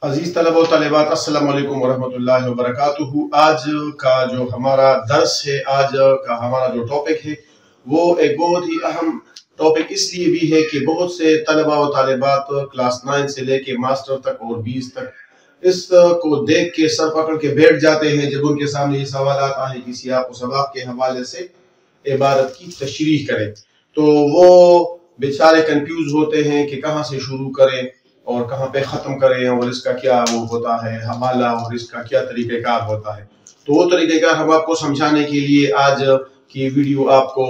अजीज तलबा व तालिबात, अस्सलाम वालेकुम वरहमतुल्लाहि वबरकातुहू। आज का जो हमारा दर्स है, आज का हमारा जो टॉपिक है, वो एक बहुत ही अहम टॉपिक इसलिए भी है कि बहुत से तलबा व तालिबात क्लास 9 से लेके मास्टर तक और 20 तक इसको देख के सर पकड़ के बैठ जाते हैं जब उनके सामने ये सवाल आता है किसी आप सबक के हवाले से इबारत की तशरीह करें, तो वो बेचारे कंफ्यूज होते हैं कि कहाँ से शुरू करें और कहाँ पे ख़त्म करें और इसका क्या वो होता है हवाला और इसका क्या तरीक़ेकार होता है। तो वो तरीक़ेकार हम आपको समझाने के लिए आज की वीडियो आपको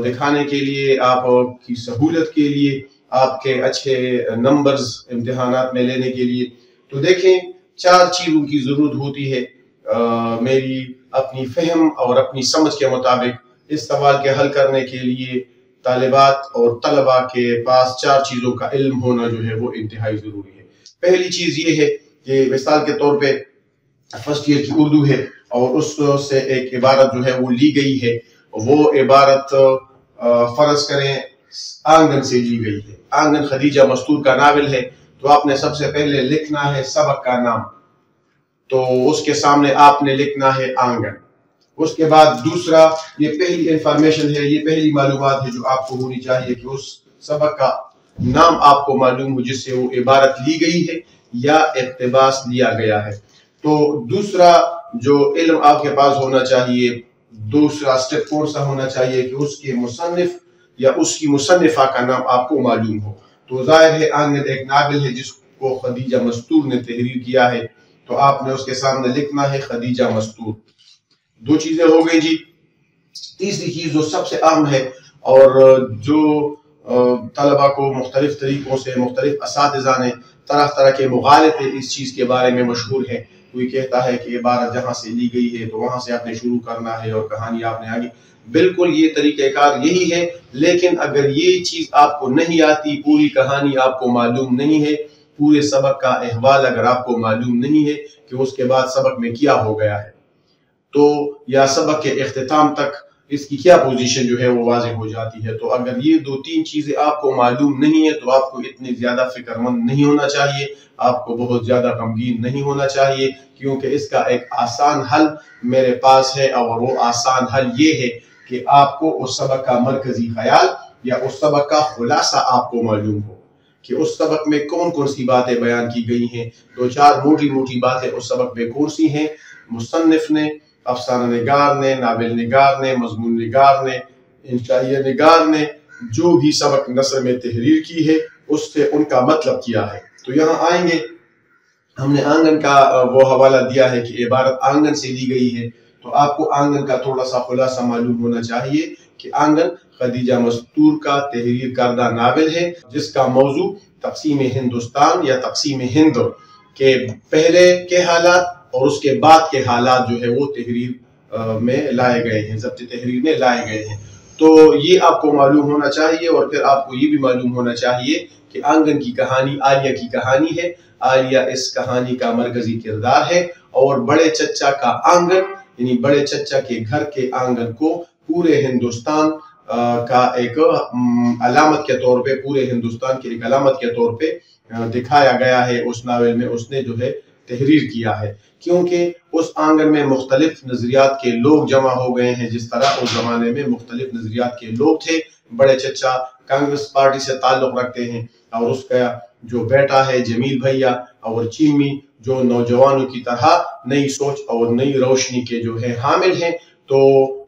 दिखाने के लिए, आपकी सहूलत के लिए, आपके अच्छे नंबर्स इम्तिहानात में लेने के लिए। तो देखें, 4 चीज़ों की ज़रूरत होती है मेरी अपनी फहम और अपनी समझ के मुताबिक इस सवाल के हल करने के लिए तालिबात और तलबा के पास 4 चीज़ों का इल्म होना जो है वो इंतहाई ज़रूरी है। पहली चीज़ ये है कि मिसाल के तौर पे फर्स्ट ईयर की उर्दू है और उससे एक इबारत जो है वो ली गई है, वो इबारत फर्ज करें आंगन से ली गई है। आंगन खदीजा मस्तूर का नावल है, तो आपने सबसे पहले लिखना है सबक का नाम, तो उसके सामने आपने लिखना है आंगन। उसके बाद दूसरा, ये पहली इंफॉर्मेशन है, ये पहली मालूमात है जो आपको होनी चाहिए कि उस सबक का नाम आपको मालूम हो जिससे वो इबारत ली गई है या इक़्तिबास लिया गया है। तो दूसरा जो इल्म आपके पास होना चाहिए, दूसरा स्टेप कौन सा होना चाहिए कि उसके मुसन्निफ या उसकी मुसन्निफा का नाम आपको मालूम हो। तो जाहिर है आंगन एक नावल है जिसको खदीजा मस्तूर ने तहरीर किया है, तो आपने उसके सामने लिखना है खदीजा मस्तूर। 2 चीजें हो गई जी। तीसरी चीज जो सबसे अहम है और जो तलबा को मुख्तलिफ तरीकों से मुख्तलिफ असातिज़ा ने तरह तरह के मुगालते इस चीज के बारे में मशहूर है। कोई कहता है कि इबारत जहाँ से ली गई है तो वहां से आपने शुरू करना है और कहानी आपने आगे। बिल्कुल ये तरीक़ेकार यही है, लेकिन अगर ये चीज आपको नहीं आती, पूरी कहानी आपको मालूम नहीं है, पूरे सबक का अहवाल अगर आपको मालूम नहीं है कि उसके बाद सबक में क्या हो गया है, तो या सबक के इख्तिताम तक इसकी क्या पोजीशन जो है वो वाज़ेह हो जाती है। तो अगर ये 2-3 चीजें आपको मालूम नहीं है तो आपको इतनी ज्यादा फिक्रमंद नहीं होना चाहिए, आपको बहुत ज्यादा गमगीन नहीं होना चाहिए, क्योंकि इसका एक आसान हल मेरे पास है और वो आसान हल ये है कि आपको उस सबक का मरकजी ख्याल या उस सबक का खुलासा आपको मालूम हो कि उस सबक में कौन कौन सी बातें बयान की गई हैं। 2-4 मोटी मोटी बातें उस सबक में कौन सी हैं, मुसन्निफ ने, अफसाना निगार ने, नावल निगार ने, मजमून निगार ने, इंशाइया निगार ने जो भी सबक नसर में तहरीर की है उससे उनका मतलब किया है। तो यहाँ आएंगे, हमने आंगन का वो हवाला दिया है कि इबारत आंगन से ली गई है, तो आपको आंगन का थोड़ा सा खुलासा मालूम होना चाहिए कि आंगन खदीजा मस्तूर का तहरीर करदा नावल है जिसका मौजू तक़सीम हिंदुस्तान या तक़सीम हिंद के पहले के हालात और उसके बाद के हालात जो है वो तहरीर में लाए गए हैं, ज़ब्त तहरीर में लाए गए हैं। तो ये आपको मालूम होना चाहिए और फिर आपको ये भी मालूम होना चाहिए कि आंगन की कहानी आलिया की कहानी है। आलिया इस कहानी का मरकजी किरदार है और बड़े चच्चा का आंगन यानी बड़े चच्चा के घर के आंगन को पूरे हिंदुस्तान का एक अलामत के तौर पे, पूरे हिंदुस्तान की एक अलामत के तौर पे दिखाया गया है उस नावल में, उसने जो है तहरीर किया है, क्योंकि उस आंगन में मुख्तलिफ नजरियात के लोग जमा हो गए हैं। जिस तरह उस जमाने में मुख्तलिफ नजरियात के लोग थे। बड़े चच्चा कांग्रेस पार्टी से ताल्लुक रखते हैं और उसका जो बेटा है जमील भैया और चीमी जो नौजवानों की तरह नई सोच और नई रोशनी के जो है हामिल हैं, तो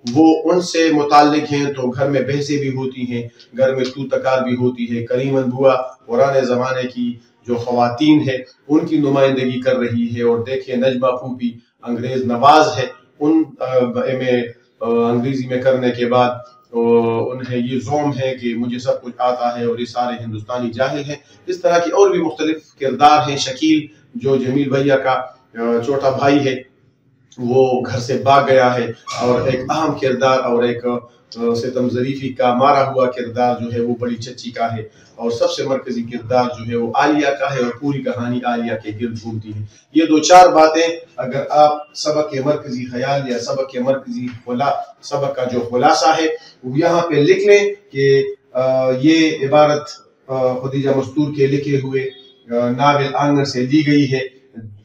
वो उनसे मुताल्लिक हैं। तो घर में बहसें भी होती हैं, घर में तू तकार भी होती है। करीमन बुआ पुराने जमाने की जो खवातीन है उनकी नुमाइंदगी कर रही है, और देखिए नजमा फूफी अंग्रेज नवाज है, उन में अंग्रेजी में करने के बाद उन्हें ये ज़ौम है कि मुझे सब कुछ आता है और ये सारे हिंदुस्तानी जाहिल हैं। इस तरह की और भी मुख्तलिफ किरदार हैं। शकील जो जमील भैया का छोटा भाई है वो घर से भाग गया है, और एक अहम किरदार और एक सितम ज़रीफ़ी का मारा हुआ किरदार जो है वो बड़ी चच्ची का है, और सबसे मरकजी किरदार जो है वो आलिया का है और पूरी कहानी आलिया के गिर्द घूमती है। ये 2-4 बातें अगर आप सबक के मरकजी ख्याल या सबक के मरकजी सबक का जो खुलासा है वो यहाँ पे लिख लें कि ये इबारत खदीजा मस्तूर के लिखे हुए ناول آنگن سے لی گئی ہے.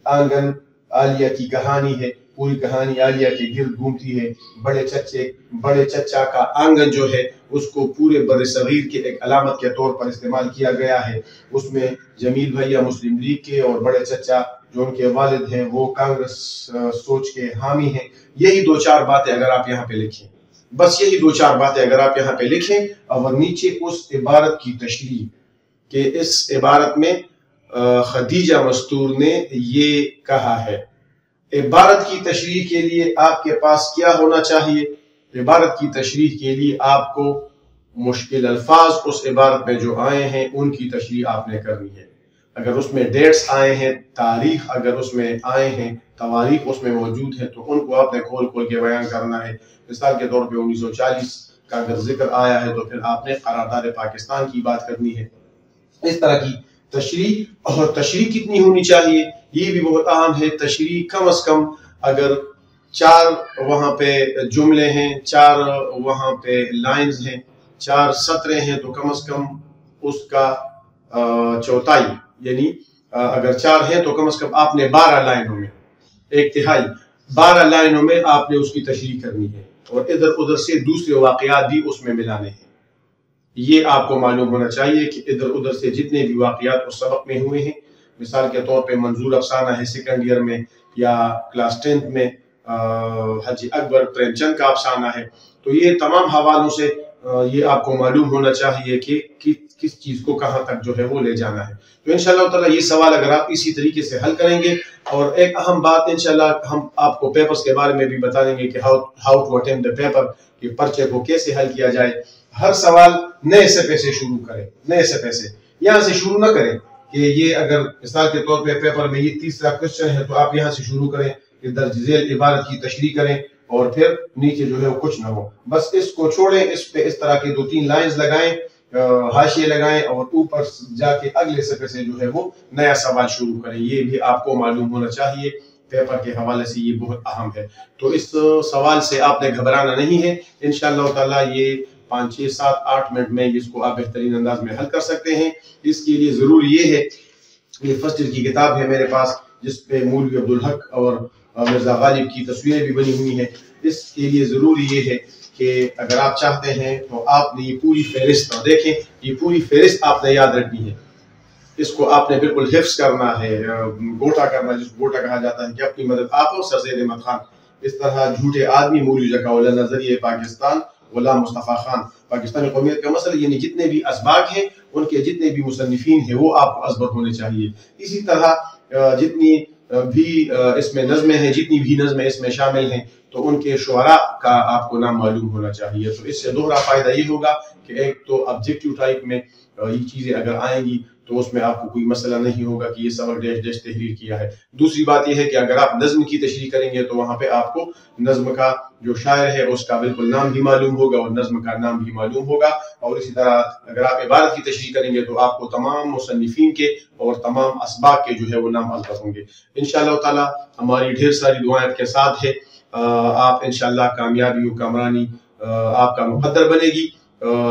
آنگن عالیہ کی کہانی ہے، پوری کہانی عالیہ کے گرد گھومتی ہے. بڑے چچا کا آنگن جو ہے اس کو پورے بر صغیر کے ایک علامت کے طور پر استعمال کیا گیا ہے. اس میں جمیل بھیا مسلم لیگ کے اور بڑے چچا جو ان کے والد ہیں وہ کانگریس سوچ کے حامی ہیں. یہی دو چار باتیں اگر آپ یہاں پہ لکھیں، بس یہی دو چار باتیں اگر آپ یہاں پہ لکھیں اور نیچے اس عبارت کی تشریح کہ اس عبارت میں خدیجہ مستور نے یہ کہا ہے. عبارت کی تشریح کے لیے آپ کے پاس کیا ہونا چاہیے؟ عبارت کی تشریح کے لیے آپ کو مشکل الفاظ اس عبارت میں جو آئے ہیں ان کی تشریح آپ نے کرنی ہے. اگر اس میں ڈیٹس آئے ہیں، تاریخ اگر اس میں آئے ہیں، تواریخ اس میں موجود ہے تو ان کو آپ نے کھول کھول کے بیان کرنا ہے. مثال کے طور پہ 1940 کا اگر ذکر آیا ہے تو پھر آپ نے قرارداد پاکستان کی بات کرنی ہے. اس طرح کی تشریح. اور تشریح کتنی ہونی چاہیے یہ بھی بہت اہم ہے. تشریح کم از کم اگر 4 وہاں پہ جملے ہیں، 4 وہاں پہ لائنز ہیں، 4 سطریں ہیں تو کم از کم اس کا چوتھائی یعنی اگر 4 ہیں تو کم از کم آپ نے 12 لائنوں میں، 1/3 12 لائنوں میں آپ نے اس کی تشریح کرنی ہے اور ادھر ادھر سے دوسرے واقعات بھی اس میں ملانے ہیں. یہ آپ کو معلوم ہونا چاہیے کہ ادھر ادھر سے جتنے بھی واقعات اس سبق میں ہوئے ہیں، مثال کے طور پہ منظور افسانہ ہے سیکنڈ ایئر میں یا کلاس 10th میں حاجی اکبر پریم چند کا افسانہ ہے، تو یہ تمام حوالوں سے یہ آپ کو معلوم ہونا چاہیے کہ کس چیز کو کہاں تک جو ہے وہ لے جانا ہے. تو انشاءاللہ تعالی یہ سوال اگر آپ اسی طریقے سے حل کریں گے، اور ایک اہم بات انشاءاللہ ہم آپ کو پیپرز کے بارے میں بھی بتا دیں گے کہ how to attempt the paper, کہ پرچے کو کیسے حل کیا جائے. ہر سوال نئے صفحے سے شروع کریں، نئے صفحے سے، یہاں سے شروع نہ کریں کہ یہ اگر مثال کے طور پہ پیپر میں یہ 30 کوسچن ہے تو آپ یہاں سے شروع کریں کہ درج ذیل عبارت کی تشریح کریں اور پھر نیچے جو ہے وہ کچھ نہ ہو. بس اس کو چھوڑیں، اس پہ اس طرح کی 2-3 لائنز لگائیں، حاشیے لگائیں اور اوپر جا کے اگلے صفحے سے جو ہے وہ نیا سوال شروع کریں. یہ بھی آپ کو معلوم ہونا چاہیے، پیپر کے حوالے سے یہ بہت اہم ہے. تو اس سوال سے آپ نے گھبرانا نہیں ہے. انشاءاللہ تعالی یہ 5 6 7 8 منٹ میں اس کو آپ بہترین انداز میں حل کر سکتے ہیں. اس کے لیے ضروری یہ ہے، یہ فرسٹ ایئر کی کتاب ہے میرے پاس جس پہ مولوی عبدالحق اور مرزا غالب کی تصویریں بھی بنی ہوئی ہیں. اس کے لیے ضروری یہ ہے کہ اگر آپ چاہتے ہیں تو آپ نے یہ پوری فہرست دیکھیں، یہ پوری فہرست آپ نے یاد رکھنی ہے. اس کو آپ نے بالکل حفظ کرنا ہے، گوٹا کرنا جس کو گوٹا کہا جاتا ہے کہ اپنی مدد آپ اور سر زید احمد خان. اس طرح جھوٹے آدمی مولوی زکاء نظریہ پاکستان غلام مصطفیٰ خان، پاکستانی قومیت کا مسئلہ، یعنی جتنے بھی اسباق ہیں ان کے جتنے بھی مصنفین ہیں وہ آپ کو ازبر ہونے چاہیے. اسی طرح جتنی بھی اس میں نظمیں ہیں، جتنی بھی نظمیں اس میں شامل ہیں تو ان کے شعراء کا آپ کو نام معلوم ہونا چاہیے. تو اس سے دوہرا فائدہ یہ ہوگا کہ ایک تو آبجیکٹیو ٹائپ میں یہ چیزیں اگر آئیں گی تو اس میں آپ کو کوئی مسئلہ نہیں ہوگا کہ یہ سبق ڈیش ڈیش تحریر کیا ہے. دوسری بات یہ ہے کہ اگر آپ نظم کی تشریح کریں گے تو وہاں پہ آپ کو نظم کا جو شاعر ہے اس کا بالکل نام بھی معلوم ہوگا اور نظم کا نام بھی معلوم ہوگا. اور اسی طرح اگر آپ عبارت کی تشریح کریں گے تو آپ کو تمام مصنفین کے اور تمام اسباق کے جو ہے وہ نام ازبر ہوں گے. انشاءاللہ تعالی ہماری ڈھیر ساری دعائیں کے ساتھ ہے. آپ انشاءاللہ کامیابی و کامرانی آپ کا مقدر بنے گی.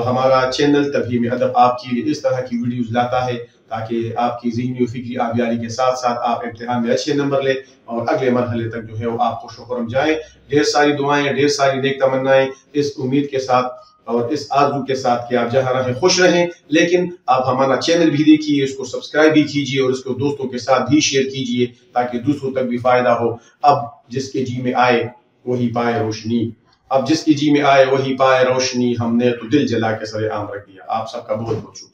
ہمارا چینل تفہیم ادب آپ کی اس طرح کی ویڈیوز لاتا ہے تاکہ آپ کی ذہنی و فکری آبیاری کے ساتھ ساتھ آپ امتحان میں اچھے نمبر لیں اور اگلے مرحلے تک جو ہے وہ آپ خوش و خرم جائیں. ڈھیر ساری دعائیں، ڈھیر ساری نیک تمنائیں اس امید کے ساتھ اور اس آرزو کے ساتھ کہ آپ جہاں رہیں خوش رہیں. لیکن آپ ہمارا چینل بھی دیکھیے، اس کو سبسکرائب بھی کیجیے اور اس کو دوستوں کے ساتھ بھی شیئر کیجیے تاکہ دوسروں تک بھی فائدہ ہو. اب جس کے جی میں آئے وہی پائے روشنی، اب جس کی جی میں آئے وہی پائے روشنی، ہم نے تو دل جلا کے سر عام رکھ دیا. آپ سب کا بہت بہت شکریہ.